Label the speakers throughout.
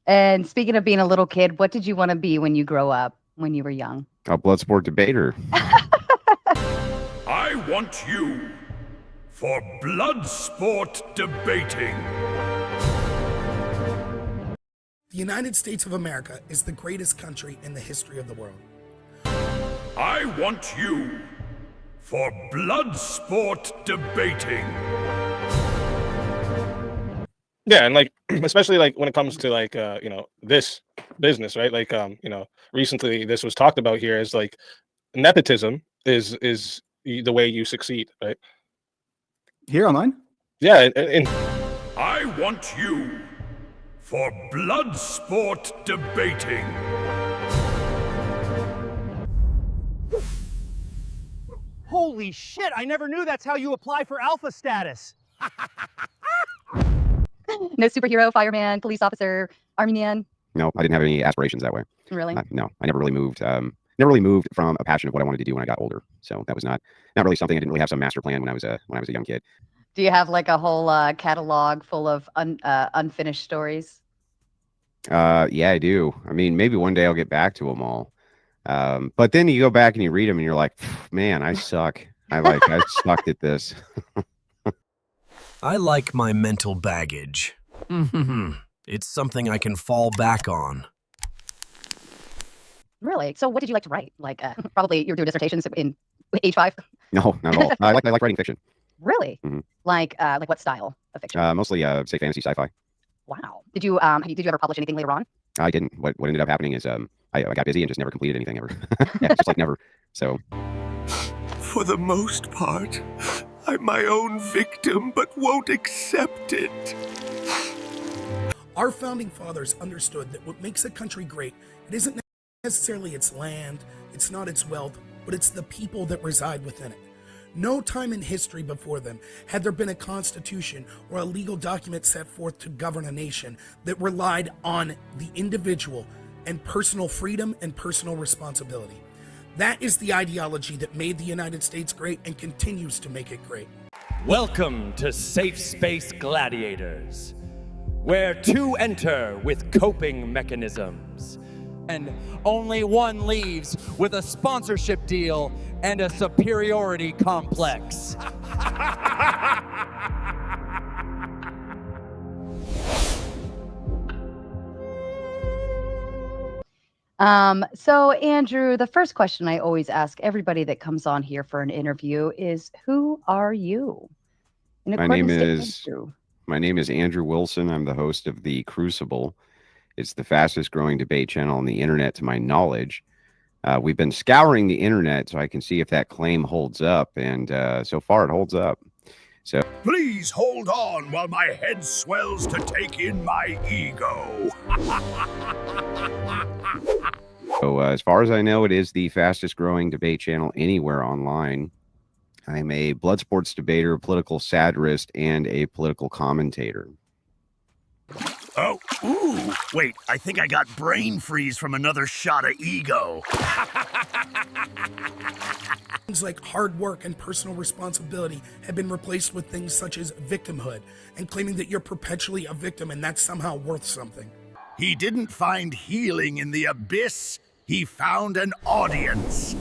Speaker 1: And speaking of being a little kid, what did you want to be when you grow up, when you were young?
Speaker 2: A blood sport debater.
Speaker 3: I want you for blood sport debating.
Speaker 4: The United States of America is the greatest country in the history of the world.
Speaker 3: I want you for blood sport debating.
Speaker 5: Yeah, and like especially like when it comes to like this business, right? Like recently this was talked about here as like nepotism is the way you succeed, right?
Speaker 6: Here online?
Speaker 5: Yeah, and
Speaker 3: I want you for blood sport debating.
Speaker 7: Holy shit, I never knew that's how you apply for alpha status.
Speaker 1: No superhero, fireman, police officer, army man?
Speaker 2: No, I didn't have any aspirations that way.
Speaker 1: Really?
Speaker 2: No, I never really moved. Never really moved from a passion of what I wanted to do when I got older. So that was not really something. I didn't really have some master plan when I was a young kid.
Speaker 1: Do you have like a whole catalog full of unfinished stories?
Speaker 2: Yeah, I do. I mean, maybe one day I'll get back to them all. But then you go back and you read them and you're like, man, I suck. I sucked at this.
Speaker 8: I like my mental baggage. It's something I can fall back on.
Speaker 1: Really? So what did you like to write? Like probably you were doing dissertations in age 5?
Speaker 2: No, not at all. I like writing fiction.
Speaker 1: Really?
Speaker 2: Mm-hmm.
Speaker 1: Like what style of fiction?
Speaker 2: Mostly say fantasy, sci-fi.
Speaker 1: Wow. Did you ever publish anything later on?
Speaker 2: I didn't. What ended up happening is I got busy and just never completed anything ever. Yeah, just like never. So
Speaker 3: For the most part, I'm my own victim, but won't accept it.
Speaker 4: Our founding fathers understood that what makes a country great, it isn't necessarily its land, it's not its wealth, but it's the people that reside within it. No time in history before them had there been a constitution or a legal document set forth to govern a nation that relied on the individual and personal freedom and personal responsibility. That is the ideology that made the United States great and continues to make it great.
Speaker 9: Welcome to Safe Space Gladiators, where two enter with coping mechanisms, and only one leaves with a sponsorship deal and a superiority complex.
Speaker 1: So Andrew, the first question I always ask everybody that comes on here for an interview is, who are you?
Speaker 2: my name is Andrew Wilson. I'm the host of the Crucible. It's the fastest growing debate channel on the internet, to my knowledge. We've been scouring the internet so I can see if that claim holds up, and so far it holds up. So
Speaker 3: Please hold on while my head swells to take in my ego.
Speaker 2: as far as I know, it is the fastest growing debate channel anywhere online. I'm a blood sports debater, political satirist, and a political commentator.
Speaker 3: Oh, ooh, wait, I think I got brain freeze from another shot of ego.
Speaker 4: Things like hard work and personal responsibility have been replaced with things such as victimhood and claiming that you're perpetually a victim and that's somehow worth something.
Speaker 3: He didn't find healing in the abyss. He found an audience.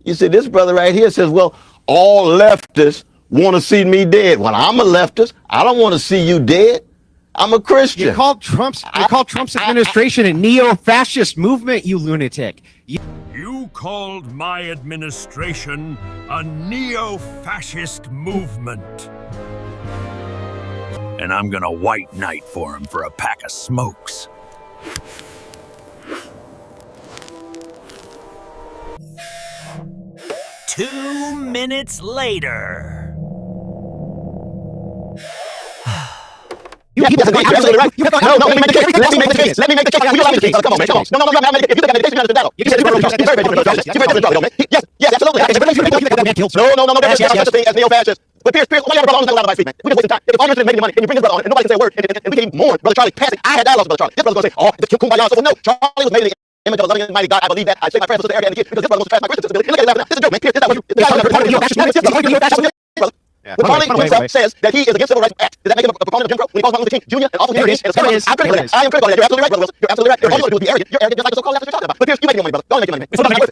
Speaker 10: You see, this brother right here says, well, all leftists want to see me dead. Well, I'm a leftist. I don't want to see you dead. I'm a Christian.
Speaker 6: You called Trump's administration a neo-fascist movement, you lunatic.
Speaker 3: You called my administration a neo-fascist movement. And I'm gonna white knight for him for a pack of smokes.
Speaker 8: Two minutes later.
Speaker 10: Yes, absolutely right. No, let me make the case. Let me make the case. Let me make the case. You allow me the case. Come on, man. Come on. No, I'm making the case. If you think I made the case, you're not the You said yes, absolutely. No, there's such a thing as neo-fascist. But Pierce, why you ever brought on about my feet, man? We just wasting time. If the audience didn't make any money, and you bring this brother on, and nobody can say a word, and we can mourn Brother Charlie passing. I had dialogues with Brother Charlie. This brother's gonna say, oh, it's kumbaya. So, well, no, Charlie was made in the image of a loving and mighty God. I believe that. I shake my friends, sister Erica, and the kid, because this brother wants to pass my Christian sensibility. And look at him laughing. This is a joke, man. Pierce, this is not what you're When Charlie himself says that he is against civil rights act, does that make him a proponent of Jim Crow? When he calls Martin Luther King Jr. and also
Speaker 6: There it is. There it is.
Speaker 10: I'm critical of that. I am critical of that. You're absolutely right, brother Wilson. You're absolutely right. All you want to do is be arrogant. You're arrogant just like the so-called leftists you're talking about. But Pierce, you making your money, brother. Go on, make your money. It's not making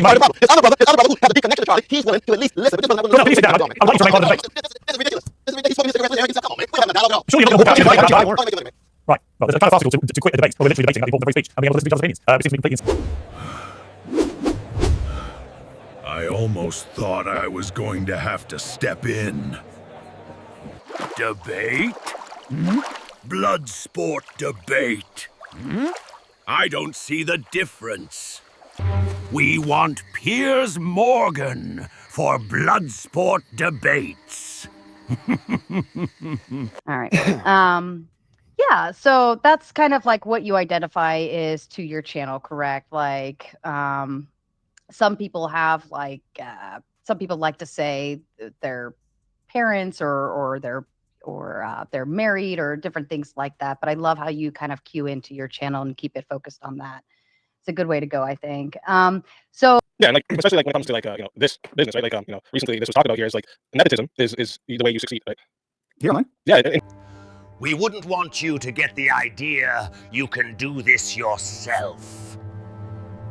Speaker 10: money. His other brother who has a deep connection to Charlie, he's willing to at least listen. But this brother,
Speaker 7: please sit down. I'm waiting for my father to say.
Speaker 10: This is ridiculous. This is ridiculous. He's smoking cigarettes with arrogance. Come on, man. We're having a dialogue at all.
Speaker 7: Surely you don't know
Speaker 10: Go on, make your money, man.
Speaker 7: Right. Well, it's kind of farcical to quit the debate. We're literally debating about the free speech and being able to listen to each other's opinions. It seems to be completely
Speaker 3: I almost thought I was going to have to step in. Debate? Blood sport debate. I don't see the difference. We want Piers Morgan for blood sport debates.
Speaker 1: All right. Yeah, so that's kind of like what you identify is to your channel, correct? Like, some people have like, some people like to say their parents or they're married or different things like that. But I love how you kind of cue into your channel and keep it focused on that. It's a good way to go, I think. So
Speaker 5: yeah, and like especially like when it comes to like this business, right? Like recently this was talked about here is like nepotism is the way you succeed, right?
Speaker 6: Here, man.
Speaker 5: Yeah.
Speaker 11: We wouldn't want you to get the idea you can do this yourself.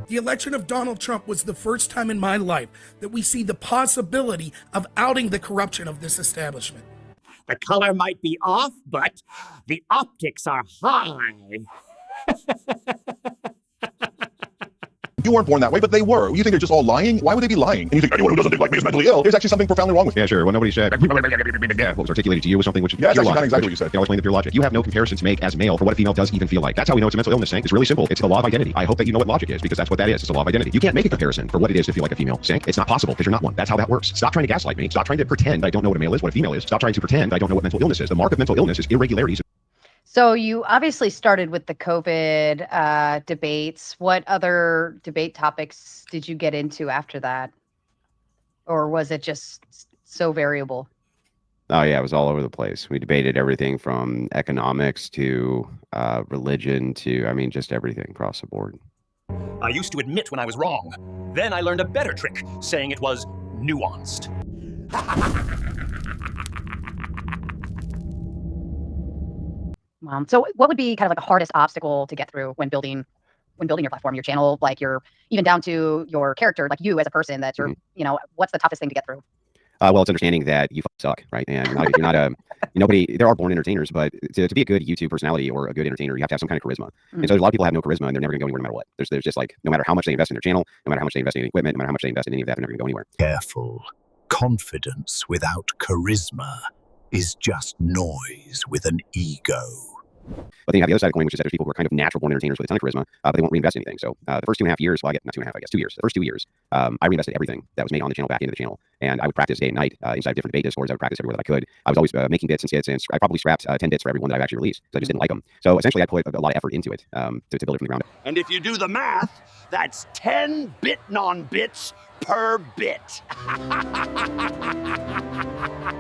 Speaker 4: The election of Donald Trump was the first time in my life that we see the possibility of outing the corruption of this establishment.
Speaker 12: The color might be off, but the optics are high.
Speaker 13: You weren't born that way, but they were. You think they're just all lying? Why would they be lying? And you think anyone who doesn't think like me is mentally ill. There's actually something profoundly wrong with you.
Speaker 2: Yeah, sure. Well, nobody said. What was articulated to you was something which
Speaker 13: yeah, that's not exactly what you said.
Speaker 2: I'll explain the pure logic. You have no comparison to make as a male for what a female does even feel like. That's how we know it's a mental illness, Sank. It's really simple. It's the law of identity. I hope that you know what logic is because that's what that is. It's the law of identity. You can't make a comparison for what it is to feel like a female, Sank. It's not possible because you're not one. That's how that works. Stop trying to gaslight me. Stop trying to pretend I don't know what a male is, what a female is. Stop trying to pretend I don't know what mental illness is. The mark of mental illness is irregularities.
Speaker 1: So you obviously started with the COVID debates. What other debate topics did you get into after that? Or was it just so variable?
Speaker 2: Oh, yeah, it was all over the place. We debated everything from economics to religion to, I mean, just everything across the board.
Speaker 14: I used to admit when I was wrong. Then I learned a better trick, saying it was nuanced.
Speaker 1: So what would be kind of like the hardest obstacle to get through when building your platform, your channel, like your even down to your character, like you as a person that you're, what's the toughest thing to get through?
Speaker 2: Well, it's understanding that you suck, right? And you're not nobody, there are born entertainers, but to be a good YouTube personality or a good entertainer, you have to have some kind of charisma. And so a lot of people have no charisma and they're never gonna go anywhere no matter what. There's just like, no matter how much they invest in their channel, no matter how much they invest in equipment, no matter how much they invest in any of that, they're never gonna go anywhere.
Speaker 8: Careful. Confidence without charisma is just noise with an ego.
Speaker 2: But then you have the other side of the coin, which is that there's people who are kind of natural born entertainers with a ton of charisma, but they won't reinvest anything. So the first 2.5 years, well, I get not 2.5, I guess 2 years. The first 2 years, I reinvested everything that was made on the channel back into the channel, and I would practice day and night inside different debate discords. I would practice everywhere that I could. I was always making bits and skits, and I probably scrapped 10 bits for every one that I actually released because I just didn't like them. So essentially, I put a lot of effort into it to build it from the ground up.
Speaker 11: And if you do the math, that's 10 bit non-bits per bit.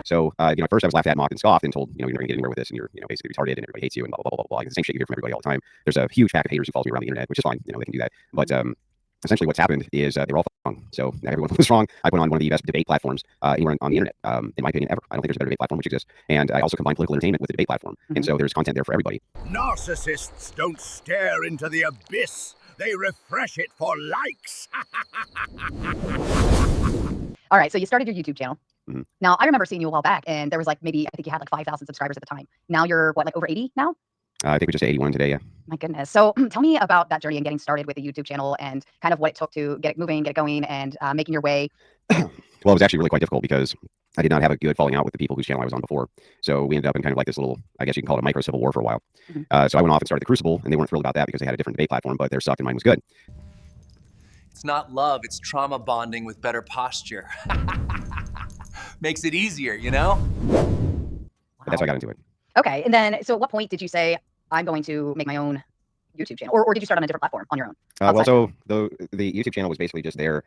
Speaker 2: So, at first I was laughed at, mocked, and scoffed, and told, you're never gonna get anywhere with this, and you're, basically retarded, and everybody hates you, and blah, blah, blah, blah, blah. It's the same shit you hear from everybody all the time. There's a huge pack of haters who follows me around the internet, which is fine, they can do that. But essentially what's happened is they were all wrong. So everyone was wrong. I put on one of the best debate platforms anywhere on the internet, in my opinion, ever. I don't think there's a better debate platform which exists. And I also combine political entertainment with the debate platform. And so there's content there for everybody.
Speaker 3: Narcissists don't stare into the abyss. They refresh it for likes.
Speaker 1: All right, so you started your YouTube channel. Now, I remember seeing you a while back, and there was like maybe, I think you had like 5,000 subscribers at the time. Now you're what, like over 80 now?
Speaker 2: I think we just hit 81 today, yeah.
Speaker 1: My goodness. So tell me about that journey and getting started with the YouTube channel and kind of what it took to get it moving, get it going, and making your way.
Speaker 2: Well, it was actually really quite difficult because I did not have a good falling out with the people whose channel I was on before. So we ended up in kind of like this little, I guess you can call it a micro civil war for a while. So I went off and started the Crucible, and they weren't thrilled about that because they had a different debate platform, but theirs sucked and mine was good.
Speaker 15: It's not love, it's trauma bonding with better posture. Makes it easier,
Speaker 2: But that's how I got into it.
Speaker 1: Okay, and then, so at what point did you say, I'm going to make my own YouTube channel? Or did you start on a different platform on your own?
Speaker 2: Well, so the YouTube channel was basically just there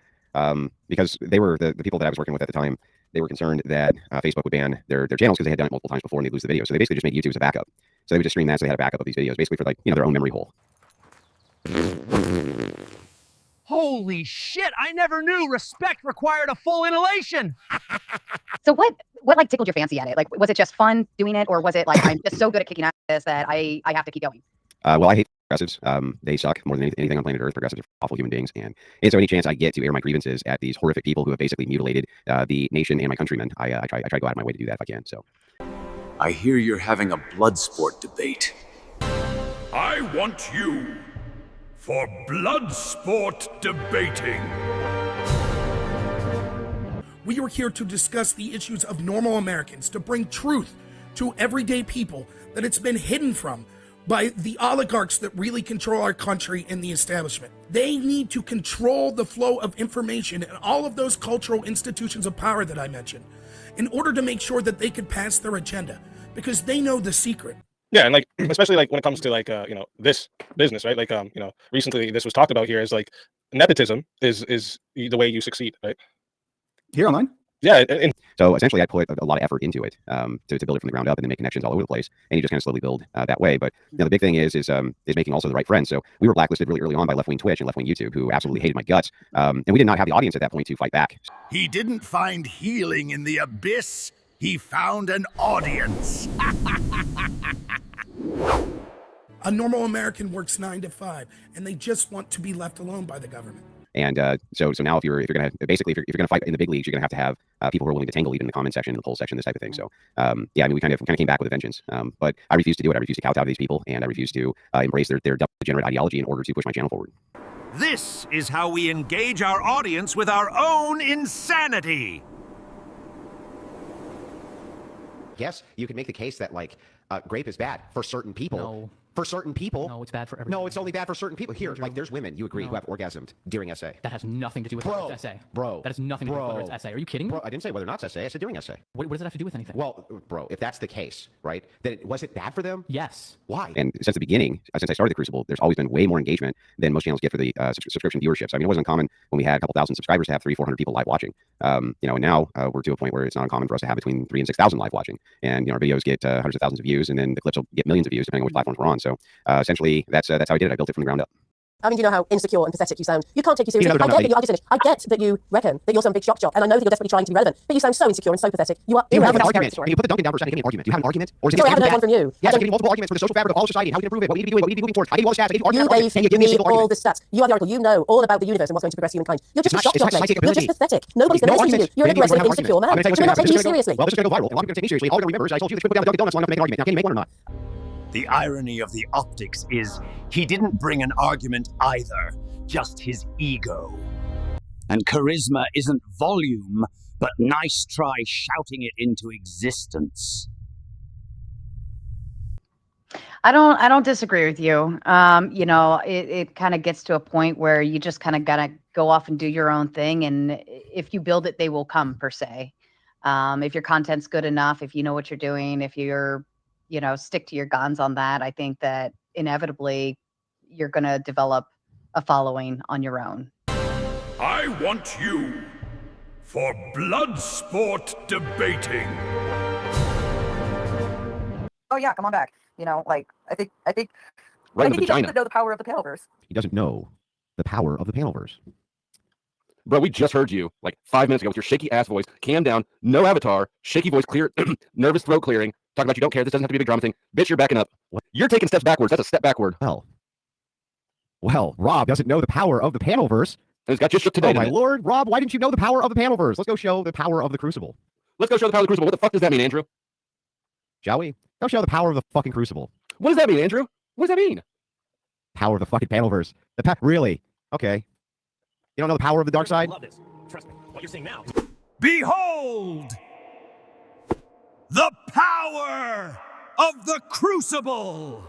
Speaker 2: because they were the people that I was working with at the time. They were concerned that Facebook would ban their channels because they had done it multiple times before and they'd lose the video. So they basically just made YouTube as a backup. So they would just stream that so they had a backup of these videos, basically for like, their own memory hole.
Speaker 7: Holy shit, I never knew respect required a full inhalation.
Speaker 1: So what like tickled your fancy at it? Like, was it just fun doing it, or was it like, I'm just so good at kicking ass that I have to keep going?
Speaker 2: Well, I hate progressives. They suck more than anything on planet Earth. Progressives are awful human beings, and so any chance I get to air my grievances at these horrific people who have basically mutilated the nation and my countrymen, I try to go out of my way to do that if I can. So,
Speaker 16: I hear you're having a blood sport debate.
Speaker 3: I want you for blood sport debating.
Speaker 4: We are here to discuss the issues of normal Americans, to bring truth to everyday people that it's been hidden from by the oligarchs that really control our country and the establishment. They need to control the flow of information and all of those cultural institutions of power that I mentioned in order to make sure that they could pass their agenda, because they know the secret.
Speaker 5: Yeah, and like especially like when it comes to like this business, right? Like recently this was talked about here is like nepotism is the way you succeed, right?
Speaker 6: Here online?
Speaker 5: Yeah.
Speaker 2: So essentially, I put a lot of effort into it to build it from the ground up and then make connections all over the place, and you just kind of slowly build that way. But the big thing is making also the right friends. So we were blacklisted really early on by left-wing Twitch and left-wing YouTube, who absolutely hated my guts, and we did not have the audience at that point to fight back.
Speaker 3: He didn't find healing in the abyss. He found an audience.
Speaker 4: A normal American works 9 to 5, and they just want to be left alone by the government.
Speaker 2: And so now if you're gonna basically if you're gonna fight in the big leagues, you're gonna have people who are willing to tangle even in the comment section, in the poll section, this type of thing. So yeah, I mean we kind of came back with a vengeance. But I refuse to do it. I refuse to kowtow to these people, and I refuse to embrace their dumb, degenerate ideology in order to push my channel forward.
Speaker 11: This is how we engage our audience with our own insanity.
Speaker 6: Yes, you can make the case that like grape is bad for certain people.
Speaker 17: No.
Speaker 6: For certain people.
Speaker 17: No, it's bad for everyone.
Speaker 6: No, it's only bad for certain people. Here, like there's women, you agree,
Speaker 17: No.
Speaker 6: who have orgasmed during essay.
Speaker 17: That has nothing to do with whether it's essay.
Speaker 6: Bro.
Speaker 17: That has nothing to do with whether it's essay. Are you kidding me?
Speaker 6: Bro, I didn't say whether or not it's essay. I said during essay.
Speaker 17: What does it have to do with anything?
Speaker 6: Well, bro, if that's the case, right, then was it bad for them?
Speaker 17: Yes.
Speaker 6: Why?
Speaker 2: And since the beginning, since I started the Crucible, there's always been way more engagement than most channels get for the subscription viewerships. I mean, it wasn't uncommon when we had a couple thousand subscribers to have 300-400 people live watching. And now we're to a point where it's not uncommon for us to have between 3,000 and 6,000 live watching. And our videos get hundreds of thousands of views, and then the clips will get millions of views depending on which platforms we're on. So essentially, that's how I did it. I built it from the ground up.
Speaker 10: I mean, you know how insecure and pathetic you sound. You can't take you seriously. I get that you, I'll just finish. I get that you reckon that you're some big shock jock, and I know that you're desperately trying to be relevant, but you sound so insecure and so pathetic. You are
Speaker 6: Do you have an
Speaker 10: irrelevant.
Speaker 6: argument? Can you put the Duncan down for a second? Give me an argument. Do you have an argument? Or is it
Speaker 10: Sorry, I
Speaker 6: just
Speaker 10: haven't heard one from you.
Speaker 6: Yes, I'm giving multiple arguments for the social fabric of all society and how we can improve it, what we need to be doing, what we need to be moving towards. I give you all the stats, I give you
Speaker 10: You
Speaker 6: arguments. Can you give me a single
Speaker 10: all
Speaker 6: argument?
Speaker 10: the stats. You have the article. You know all about the universe and what's going to progress humankind. You're just a shock jock, mate. You're just pathetic. Nobody's going to listen to you. You're an aggressive, insecure man. We're not taking you seriously.
Speaker 6: Well, this is going to go viral. A lot of people are going to take me seriously. All I'm going to remember is I told you this trip down to Dunkin' Donuts long enough to make an argument. Now, can you make one or not?
Speaker 11: The irony of the optics is he didn't bring an argument either, just his ego. And charisma isn't volume, but nice try shouting it into existence.
Speaker 1: I don't disagree with you. It kind of gets to a point where you just kind of gotta go off and do your own thing, and if you build it, they will come, per se. If your content's good enough, if you know what you're doing, if you're stick to your guns on that, I think that inevitably you're gonna develop a following on your own.
Speaker 3: I want you for blood sport debating.
Speaker 18: Oh yeah, come on back. I think
Speaker 6: Right in
Speaker 18: he
Speaker 6: the vagina.
Speaker 18: doesn't know the power of the Panelverse.
Speaker 6: He doesn't know the power of the Panelverse.
Speaker 13: Bro, we just heard you like 5 minutes ago with your shaky ass voice. Calm down. No avatar. Shaky voice clear. Nervous throat clearing. Talking about you don't care. This doesn't have to be a big drama thing. Bitch, you're backing up. What? You're taking steps backwards. That's a step backward.
Speaker 6: Well, Rob doesn't know the power of the Panelverse.
Speaker 13: And it's got just shook today.
Speaker 6: Oh my lord, Rob, why didn't you know the power of the Panelverse? Let's go show the power of the Crucible.
Speaker 13: Let's go show the power of the Crucible. What the fuck does that mean, Andrew?
Speaker 6: Shall we? Go show the power of the fucking Crucible.
Speaker 13: What does that mean, Andrew? What does that mean?
Speaker 6: Power of the fucking Panelverse. Really? Okay. You don't know the power of the dark side?
Speaker 14: I love this. Trust me. What you're seeing now.
Speaker 11: Behold! The power of the Crucible!